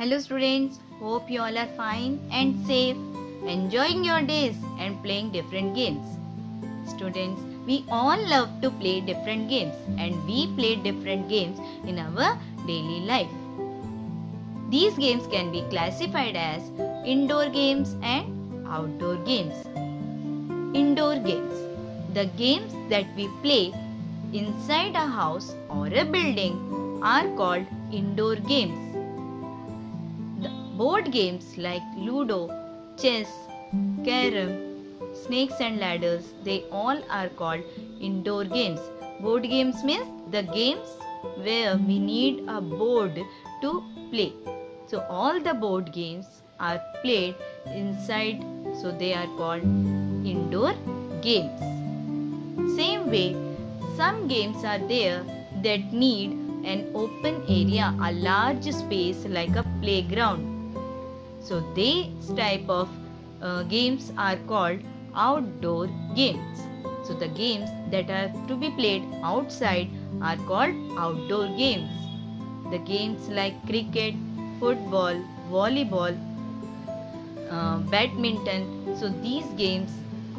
Hello students, hope you all are fine and safe, enjoying your days and playing different games. Students, we all love to play different games and we play different games in our daily life. These games can be classified as indoor games and outdoor games. Indoor games, the games that we play inside a house or a building are called indoor games. Board games like Ludo, chess, carom, snakes and ladders, they all are called indoor games. Board games means the games where we need a board to play. So all the board games are played inside, so they are called indoor games. Same way, some games are there that need an open area, a large space like a playground. So these type of games are called outdoor games. So the games that are to be played outside are called outdoor games. The games like cricket, football, volleyball, badminton. So these games,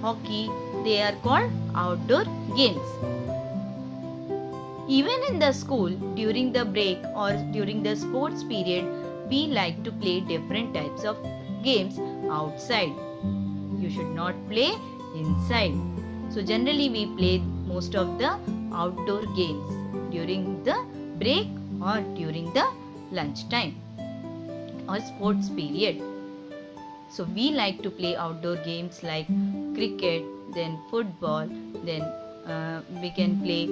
hockey, they are called outdoor games. Even in the school, during the break or during the sports period, we like to play different types of games outside. You should not play inside. So generally we play most of the outdoor games during the break or during the lunch time or sports period. So we like to play outdoor games like cricket, then football, then we can play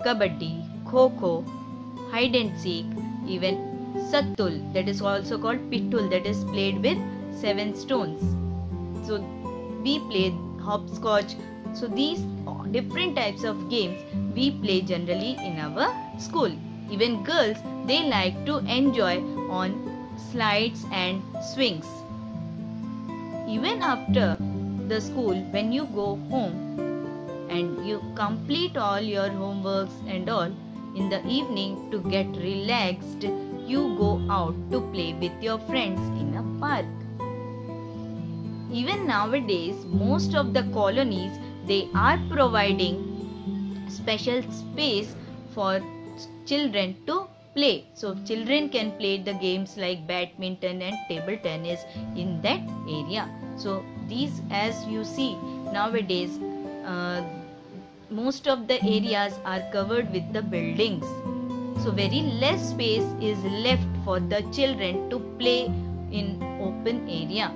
kabaddi, kho-kho, hide and seek, even sattul, that is also called pittul, that is played with 7 stones. So we play hopscotch. So these different types of games we play generally in our school. Even girls, they like to enjoy on slides and swings. Even after the school, when you go home and you complete all your homeworks and all, in the evening to get relaxed, you go out to play with your friends in a park. Even nowadays, most of the colonies, they are providing special space for children to play. So children can play the games like badminton and table tennis in that area. So these, as you see nowadays, most of the areas are covered with the buildings. So very less space is left for the children to play in open area.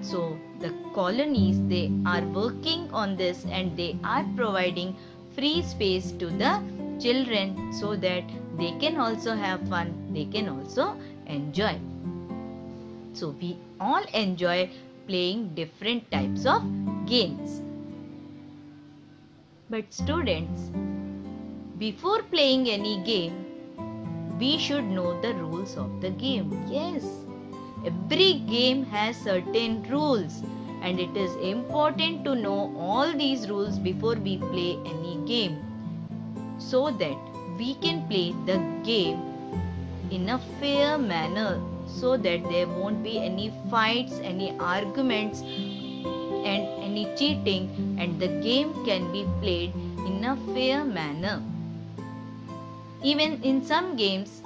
So the colonies, they are working on this and they are providing free space to the children so that they can also have fun, they can also enjoy. So we all enjoy playing different types of games. But students, before playing any game, we should know the rules of the game. Yes, every game has certain rules and it is important to know all these rules before we play any game, so that we can play the game in a fair manner, so that there won't be any fights, any arguments and any cheating, and the game can be played in a fair manner. Even in some games,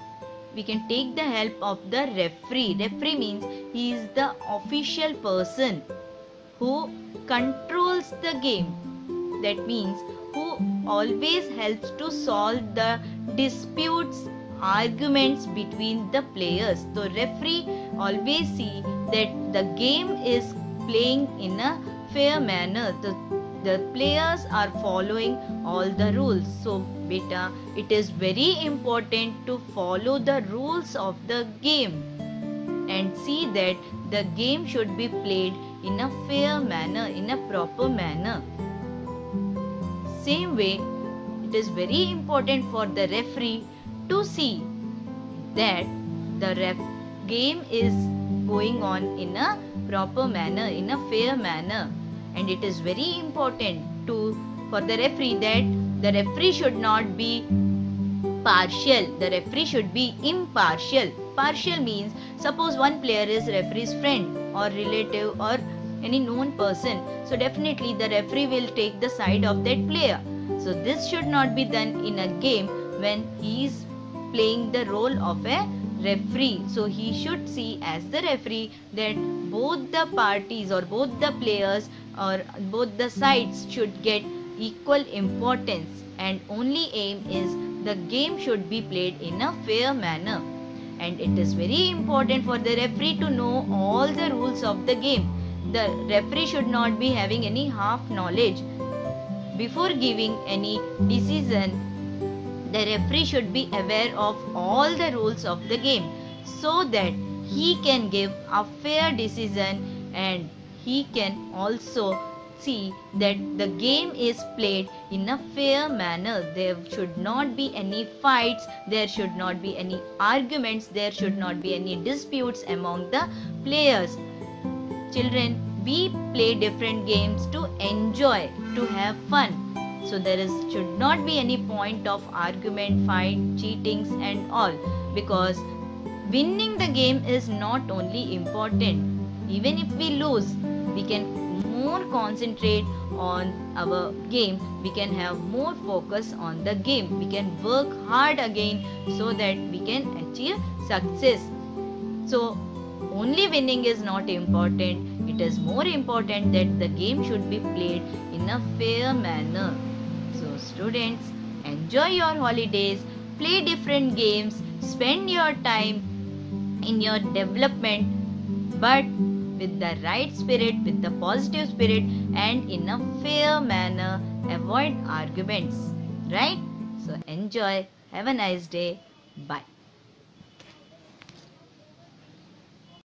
we can take the help of the referee. Referee means he is the official person who controls the game. That means who always helps to solve the disputes, arguments between the players. So referee always see that the game is playing in a fair manner. The players are following all the rules. So beta, it is very important to follow the rules of the game and see that the game should be played in a fair manner, in a proper manner. Same way, it is very important for the referee to see that the game is going on in a proper manner, in a fair manner. And it is very important for the referee that the referee should not be Partial. The referee should be impartial. Partial means suppose one player is referee's friend or relative or any known person. So definitely the referee will take the side of that player. So this should not be done in a game when he is playing the role of a referee. So he should see as the referee that both the parties or both the players or both the sides should get equal importance, and only aim is the game should be played in a fair manner. And it is very important for the referee to know all the rules of the game. The referee should not be having any half knowledge. Before giving any decision, the referee should be aware of all the rules of the game so that he can give a fair decision, and he can also see that the game is played in a fair manner. There should not be any fights, there should not be any arguments, there should not be any disputes among the players. Children, we play different games to enjoy, to have fun. So there should not be any point of argument, fight, cheatings and all, because winning the game is not only important. Even if we lose, we can more concentrate on our game, we can have more focus on the game, we can work hard again so that we can achieve success. So only winning is not important, it is more important that the game should be played in a fair manner. So students, enjoy your holidays, play different games, spend your time in your development, but with the right spirit, with the positive spirit, and in a fair manner. Avoid arguments, right? So enjoy. Have a nice day. Bye.